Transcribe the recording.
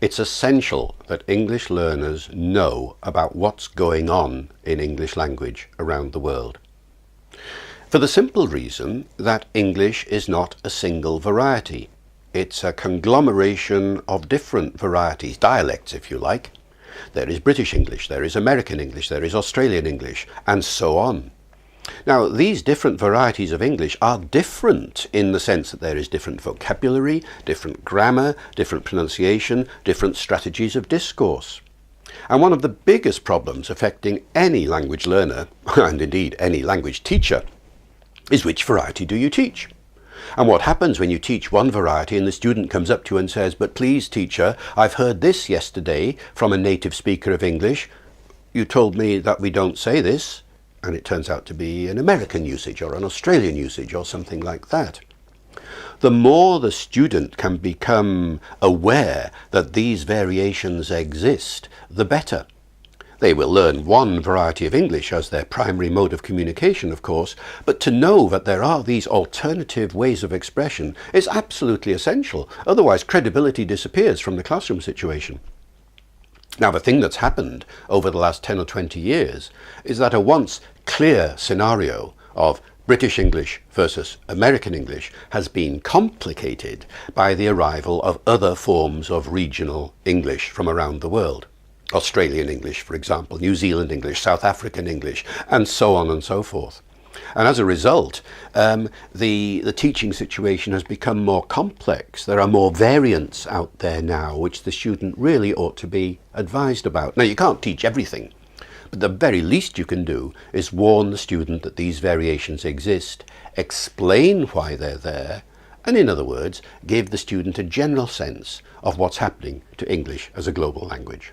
It's essential that English learners know about what's going on in English language around the world. For the simple reason that English is not a single variety. It's a conglomeration of different varieties, dialects if you like. There is British English, there is American English, there is Australian English, and so on. Now, these different varieties of English are different in the sense that there is different vocabulary, different grammar, different pronunciation, different strategies of discourse. And one of the biggest problems affecting any language learner, and indeed any language teacher, is which variety do you teach? And what happens when you teach one variety and the student comes up to you and says, "But please, teacher, I've heard this yesterday from a native speaker of English. You told me that we don't say this." And it turns out to be an American usage or an Australian usage or something like that. The more the student can become aware that these variations exist, the better. They will learn one variety of English as their primary mode of communication, of course, but to know that there are these alternative ways of expression is absolutely essential. Otherwise, credibility disappears from the classroom situation. Now, the thing that's happened over the last 10 or 20 years is that a once clear scenario of British English versus American English has been complicated by the arrival of other forms of regional English from around the world. Australian English, for example, New Zealand English, South African English, and so on and so forth. And as a result, the teaching situation has become more complex. There are more variants out there now, which the student really ought to be advised about. Now, you can't teach everything, but the very least you can do is warn the student that these variations exist, explain why they're there, and in other words, give the student a general sense of what's happening to English as a global language.